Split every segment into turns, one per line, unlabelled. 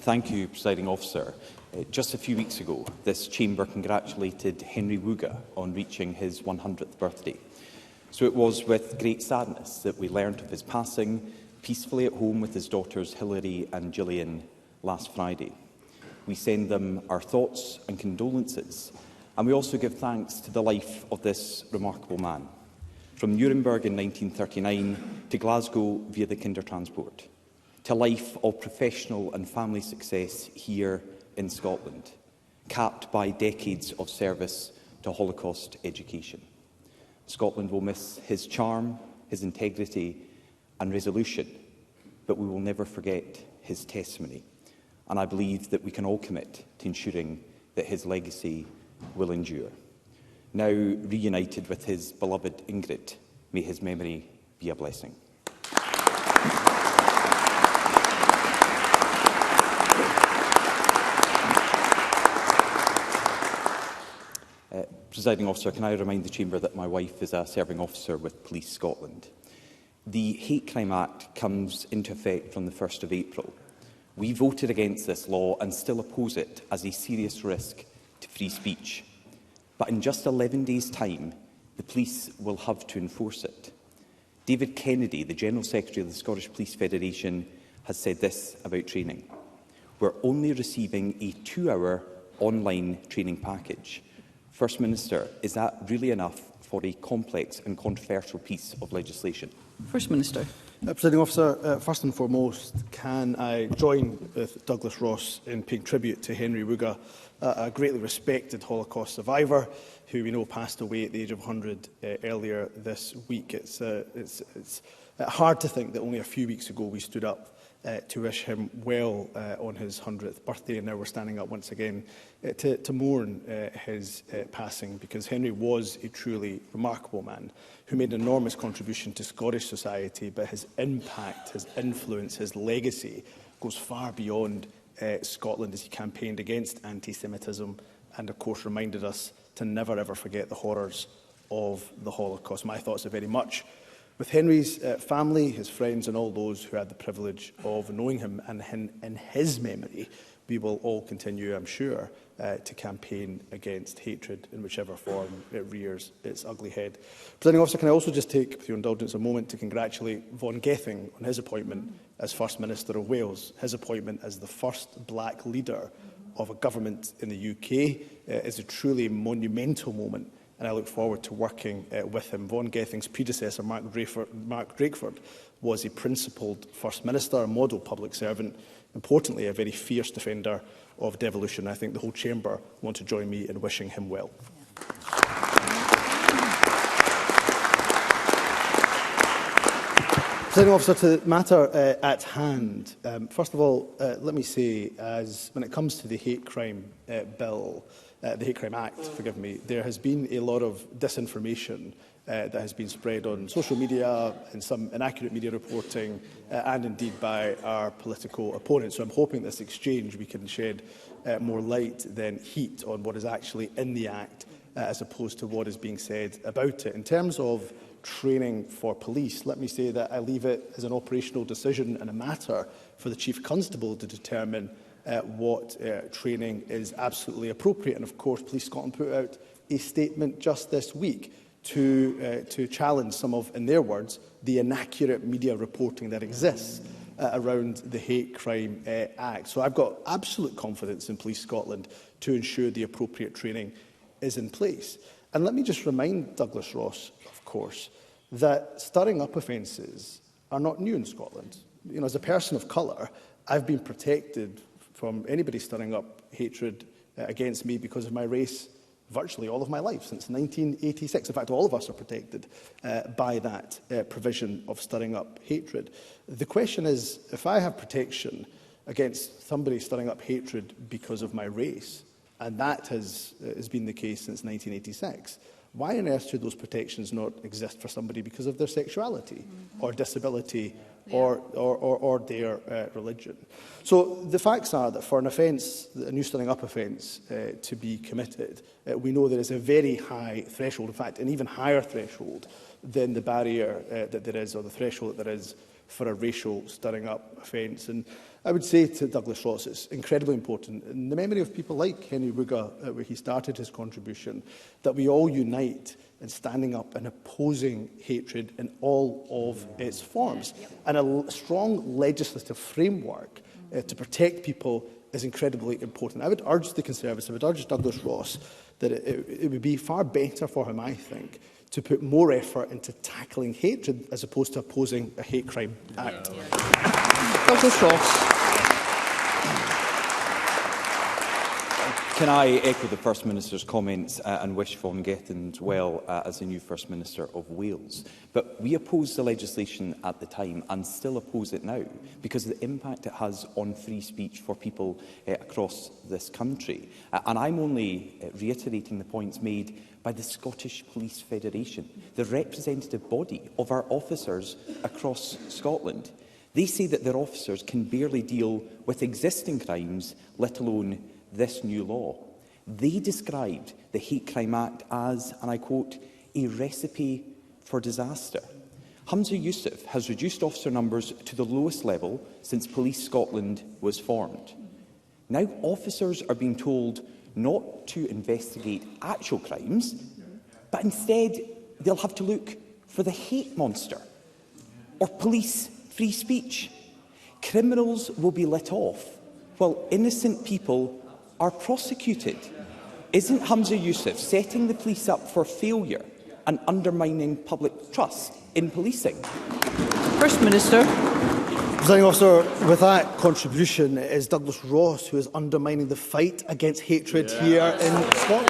Thank you, Presiding Officer. Just a few weeks ago, this chamber congratulated Henry Wooga on reaching his 100th birthday. So it was with great sadness that we learnt of his passing peacefully at home with his daughters Hilary and Gillian last Friday. We send them our thoughts and condolences, and we also give thanks to the life of this remarkable man. From Nuremberg in 1939 to Glasgow via the Kindertransport, to a life of professional and family success here in Scotland, capped by decades of service to Holocaust education. Scotland will miss his charm, his integrity and resolution, but we will never forget his testimony. And I believe that we can all commit to ensuring that his legacy will endure. Now reunited with his beloved Ingrid, may his memory be a blessing. Presiding Officer, can I remind the Chamber that my wife is a serving officer with Police Scotland? The Hate Crime Act comes into effect from the 1st of April. We voted against this law and still oppose it as a serious risk to free speech. But in just 11 days' time, the police will have to enforce it. David Kennedy, the General Secretary of the Scottish Police Federation, has said this about training. We're only receiving a 2-hour online training package. First Minister, is that really enough for a complex and controversial piece of legislation?
First Minister.
Presiding Officer, first and foremost, can I join with Dougals Ross in paying tribute to Henry Wooga, a greatly respected Holocaust survivor who we know passed away at the age of 100 earlier this week. It's hard to think that only a few weeks ago we stood up to wish him well on his 100th birthday, and now we're standing up once again to mourn his passing, because Henry was a truly remarkable man who made an enormous contribution to Scottish society, but his impact, his influence, his legacy goes far beyond Scotland, as he campaigned against anti-Semitism and, of course, reminded us to never ever forget the horrors of the Holocaust. My thoughts are very much with Henry's family, his friends and all those who had the privilege of knowing him, and in his memory we will all continue, I'm sure, to campaign against hatred in whichever form it rears its ugly head. Presiding Officer, can I also just take, with your indulgence, a moment to congratulate Vaughan Gething on his appointment as First Minister of Wales. His appointment as the first black leader of a government in the UK is a truly monumental moment, and I look forward to working with him. Vaughan Gething's predecessor, Mark Drakeford, was a principled First Minister, a model public servant, importantly a very fierce defender of devolution. I think the whole Chamber want to join me in wishing him well. Presiding Officer, to the matter at hand, first of all, let me say, when it comes to the hate crime bill, the Hate Crime Act, forgive me, there has been a lot of disinformation that has been spread on social media and some inaccurate media reporting and indeed by our political opponents. So I'm hoping this exchange we can shed more light than heat on what is actually in the Act as opposed to what is being said about it. In terms of training for police, let me say that I leave it as an operational decision and a matter for the Chief Constable to determine what training is absolutely appropriate. And of course, Police Scotland put out a statement just this week to challenge some of, in their words, the inaccurate media reporting that exists around the Hate Crime Act. So I've got absolute confidence in Police Scotland to ensure the appropriate training is in place. And let me just remind Douglas Ross, of course, that stirring up offences are not new in Scotland. You know, as a person of colour, I've been protected from anybody stirring up hatred against me because of my race virtually all of my life, since 1986. In fact, all of us are protected by that provision of stirring up hatred. The question is, if I have protection against somebody stirring up hatred because of my race, and that has been the case since 1986, why on earth should those protections not exist for somebody because of their sexuality or disability or their religion? So the facts are that for an offence, a new stirring up offence, to be committed, we know there is a very high threshold, in fact, an even higher threshold than the barrier that there is, or the threshold that there is for a racial stirring up offence. And I would say to Douglas Ross, it's incredibly important, in the memory of people like Henry Wooga, where he started his contribution, that we all unite in standing up and opposing hatred in all of its forms. And a strong legislative framework to protect people is incredibly important. I would urge the Conservatives, I would urge Douglas Ross, that it would be far better for him, I think, to put more effort into tackling hatred as opposed to opposing a hate crime act.
Douglas Ross.
Can I echo the First Minister's comments and wish Vaughan Gethens well as the new First Minister of Wales? But we opposed the legislation at the time and still oppose it now because of the impact it has on free speech for people across this country. And I'm only reiterating the points made by the Scottish Police Federation, the representative body of our officers across Scotland. They say that their officers can barely deal with existing crimes, let alone this new law. They described the Hate Crime Act as, and I quote, a recipe for disaster. Humza Yousaf has reduced officer numbers to the lowest level since Police Scotland was formed. Now officers are being told not to investigate actual crimes, but instead they'll have to look for the hate monster or police free speech. Criminals will be let off while innocent people are prosecuted. Isn't Humza Yousaf setting the police up for failure and undermining public trust in policing?
First Minister.
Presiding Officer, with that contribution, it is Douglas Ross who is undermining the fight against hatred here in Scotland.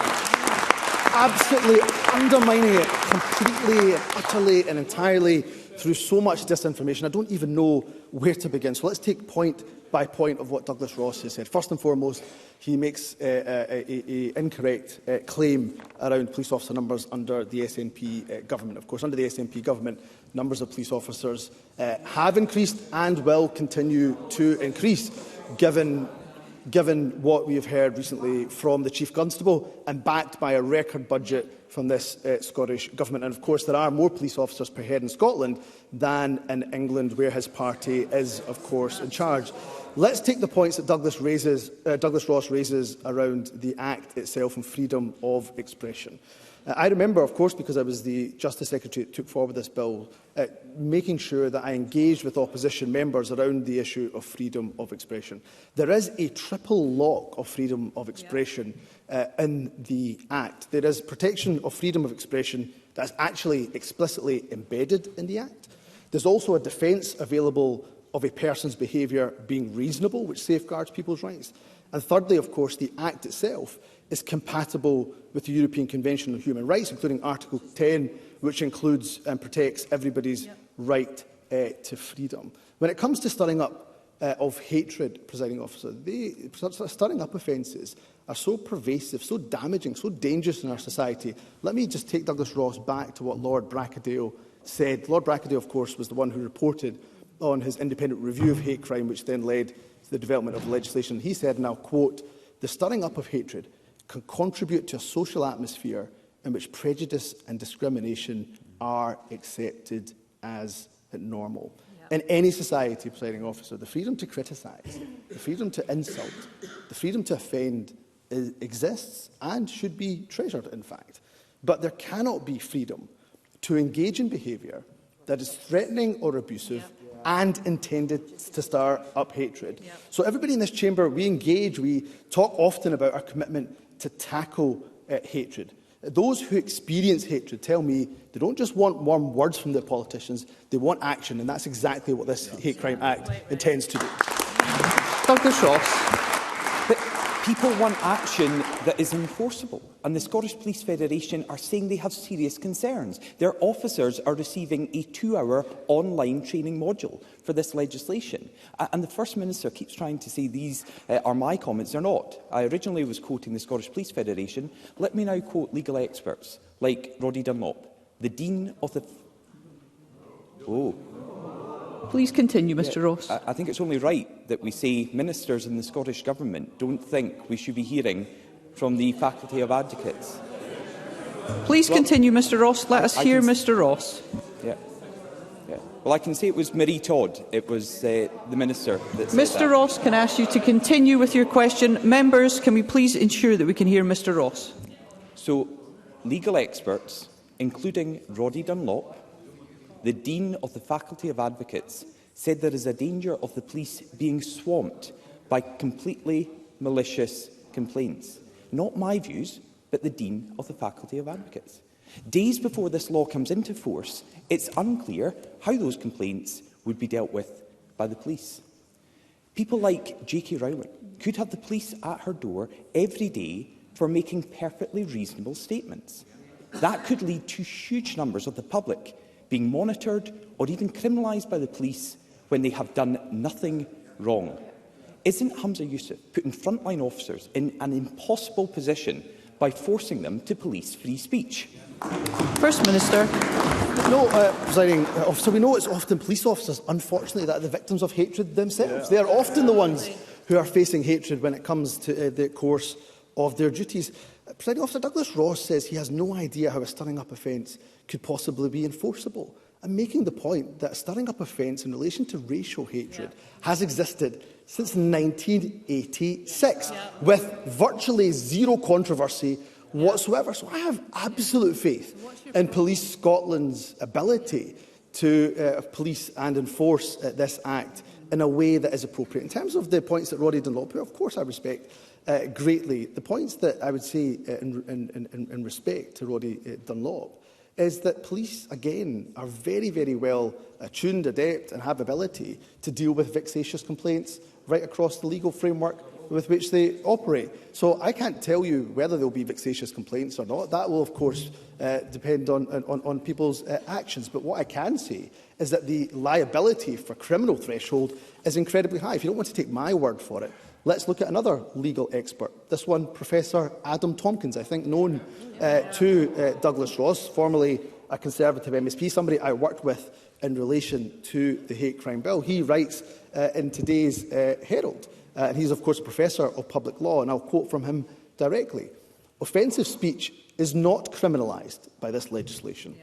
Absolutely undermining it completely, utterly and entirely through so much disinformation. I don't even know where to begin. So let's take point by point of what Douglas Ross has said. First and foremost, he makes an incorrect claim around police officer numbers under the SNP government. Of course, under the SNP government, numbers of police officers have increased and will continue to increase, given what we have heard recently from the Chief Constable and backed by a record budget from this Scottish Government. And of course, there are more police officers per head in Scotland than in England, where his party is, of course, in charge. Let's take the points that Douglas Ross raises around the Act itself and freedom of expression. I remember, of course, because I was the Justice Secretary that took forward this bill, making sure that I engaged with opposition members around the issue of freedom of expression. There is a triple lock of freedom of expression in the Act. There is protection of freedom of expression that is actually explicitly embedded in the Act. There's also a defence available of a person's behaviour being reasonable, which safeguards people's rights. And thirdly, of course, the Act itself is compatible with the European Convention on Human Rights, including Article 10, which includes and protects everybody's right to freedom. When it comes to stirring up of hatred, Presiding Officer, stirring up offences are so pervasive, so damaging, so dangerous in our society. Let me just take Douglas Ross back to what Lord Bracadale said. Lord Bracadale, of course, was the one who reported on his independent review of hate crime, which then led to the development of legislation. He said, and I'll quote, "The stirring up of hatred can contribute to a social atmosphere in which prejudice and discrimination are accepted as normal." In any society, Presiding Officer, the freedom to criticise, the freedom to insult, the freedom to offend exists and should be treasured, in fact. But there cannot be freedom to engage in behaviour that is threatening or abusive and intended to stir up hatred. So everybody in this chamber, we engage, we talk often about our commitment to tackle hatred. Those who experience hatred tell me they don't just want warm words from their politicians, they want action, and that's exactly what this Hate Crime Act intends to do.
Douglas Ross.
But people want action that is enforceable, and the Scottish Police Federation are saying they have serious concerns. Their officers are receiving a 2-hour online training module for this legislation. And the First Minister keeps trying to say these are my comments. They're not. I originally was quoting the Scottish Police Federation. Let me now quote legal experts like Roddy Dunlop, the Dean of the...
Please continue, Mr Ross.
I think it's only right that we say ministers in the Scottish Government don't think we should be hearing from the faculty of advocates.
Please continue, Mr Ross. Let us hear Mr Ross.
Yeah. Yeah. Well, I can say it was Marie Todd. It was the Minister that said
Mr
that.
Ross, can I ask you to continue with your question? Members, can we please ensure that we can hear Mr Ross?
So, legal experts, including Roddy Dunlop, the Dean of the Faculty of Advocates, said there is a danger of the police being swamped by completely malicious complaints. Not my views, but the Dean of the Faculty of Advocates. Days before this law comes into force, it's unclear how those complaints would be dealt with by the police. People like J.K. Rowling could have the police at her door every day for making perfectly reasonable statements. That could lead to huge numbers of the public being monitored or even criminalised by the police when they have done nothing wrong. Isn't Humza Yousaf putting frontline officers in an impossible position by forcing them to police free speech?
First Minister.
No, Presiding Officer, we know it's often police officers, unfortunately, that are the victims of hatred themselves. They are often the ones who are facing hatred when it comes to the course of their duties. Presiding Officer, Dougals Ross says he has no idea how a stirring up offence could possibly be enforceable. I'm making the point that a stirring up offence in relation to racial hatred has existed since 1986, with virtually zero controversy whatsoever. So I have absolute faith in Police Scotland's ability to police and enforce this Act in a way that is appropriate. In terms of the points that Roddy Dunlop, of course I respect greatly, the points that I would say in respect to Roddy Dunlop is that police, again, are very, very well attuned, adept and have ability to deal with vexatious complaints right across the legal framework with which they operate. So I can't tell you whether there will be vexatious complaints or not. That will, of course, depend on people's actions. But what I can say is that the liability for criminal threshold is incredibly high. If you don't want to take my word for it, let's look at another legal expert. This one, Professor Adam Tompkins, I think known to Dougals Ross, formerly a Conservative MSP, somebody I worked with in relation to the hate crime bill. He writes in today's Herald, and he's of course a Professor of Public Law, and I'll quote from him directly. Offensive speech is not criminalised by this legislation.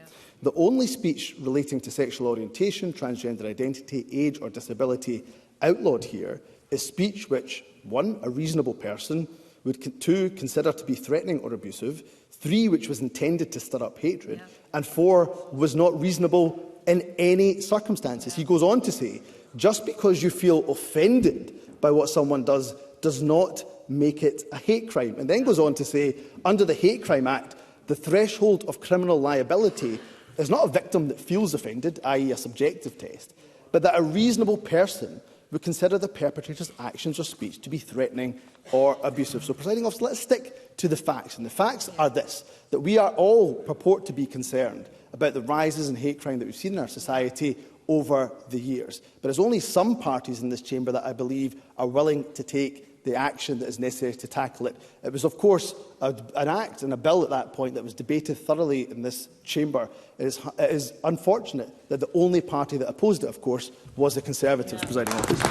The only speech relating to sexual orientation, transgender identity, age or disability outlawed here is speech which, 1, a reasonable person would 2, consider to be threatening or abusive, 3, which was intended to stir up hatred, and 4, was not reasonable in any circumstances. He goes on to say, just because you feel offended by what someone does not make it a hate crime. And then goes on to say, under the Hate Crime Act, the threshold of criminal liability is not a victim that feels offended, i.e. a subjective test, but that a reasonable person would consider the perpetrator's actions or speech to be threatening or abusive. So, Presiding Officer, let's stick to the facts. And the facts are this, that we are all purport to be concerned about the rises in hate crime that we've seen in our society over the years. But there's only some parties in this chamber that I believe are willing to take the action that is necessary to tackle it. It was, of course, an act and a bill at that point that was debated thoroughly in this chamber. It is unfortunate that the only party that opposed it, of course, was the Conservatives, Presiding Officer.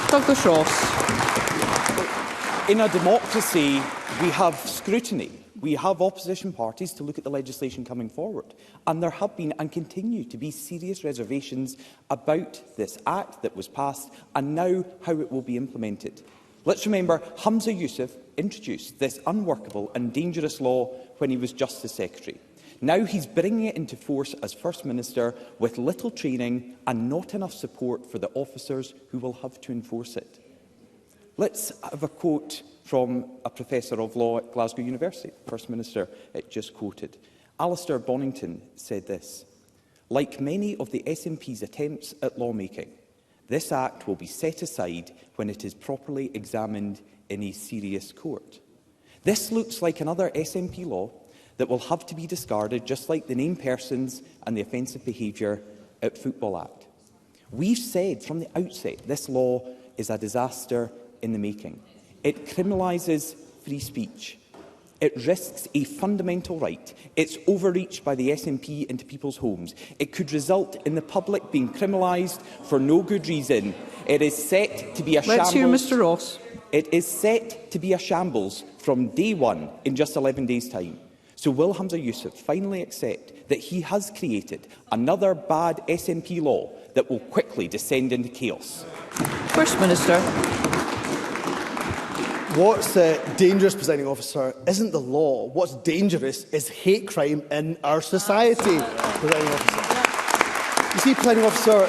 Douglas Ross.
In a democracy, we have scrutiny. We have opposition parties to look at the legislation coming forward. And there have been and continue to be serious reservations about this Act that was passed and now how it will be implemented. Let's remember, Humza Yousaf introduced this unworkable and dangerous law when he was Justice Secretary. Now he's bringing it into force as First Minister with little training and not enough support for the officers who will have to enforce it. Let's have a quote from a Professor of Law at Glasgow University, First Minister just quoted. Alistair Bonington said this, like many of the SNP's attempts at lawmaking, this Act will be set aside when it is properly examined in a serious court. This looks like another SNP law that will have to be discarded, just like the named persons and the Offensive Behaviour at Football Act. We've said from the outset this law is a disaster in the making. It criminalises free speech. It risks a fundamental right. It's overreach by the SNP into people's homes. It could result in the public being criminalised for no good reason. It is set to be a shambles.
Let's hear Mr Ross.
It is set to be a shambles from day one in just 11 days' time. So will Humza Yousaf finally accept that he has created another bad SNP law that will quickly descend into chaos?
First Minister.
What's dangerous, Presiding Officer, isn't the law. What's dangerous is hate crime in our society, Presiding Officer. You see, Presiding Officer,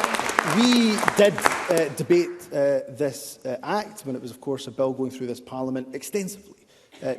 we did debate this Act when it was, of course, a bill going through this Parliament extensively.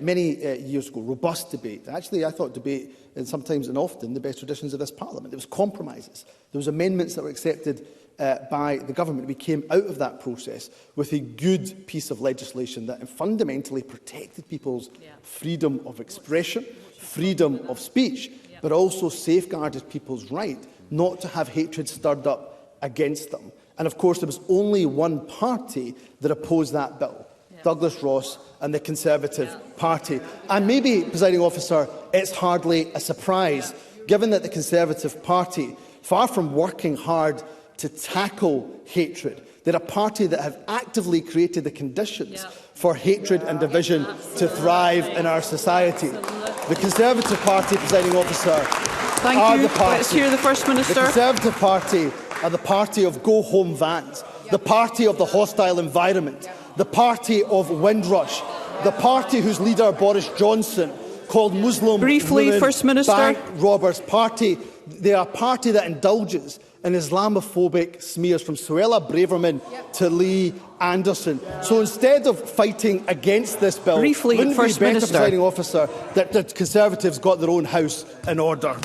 Many years ago, robust debate. Actually, I thought debate, and sometimes and often, the best traditions of this Parliament. There was compromises. There was amendments that were accepted by the government. We came out of that process with a good piece of legislation that fundamentally protected people's freedom of expression, freedom of speech, but also safeguarded people's right not to have hatred stirred up against them. And of course, there was only one party that opposed that bill, Dougals Ross and the Conservative Party. And maybe, Presiding Officer, it's hardly a surprise, given that the Conservative Party, far from working hard to tackle hatred, they're a party that have actively created the conditions for hatred and division to thrive in our society. The Conservative Party, Presiding Officer, are the party.
Let's hear the First Minister.
The Conservative Party are the party of go-home vans, the party of the hostile environment, the party of Windrush, the party whose leader, Boris Johnson, called Muslim women
First Minister.
bank robbers. They are a party that indulges in Islamophobic smears from Suella Braverman to Lee Anderson. So instead of fighting against this bill, wouldn't it be better, Presiding Officer, that the Conservatives got their own house in order?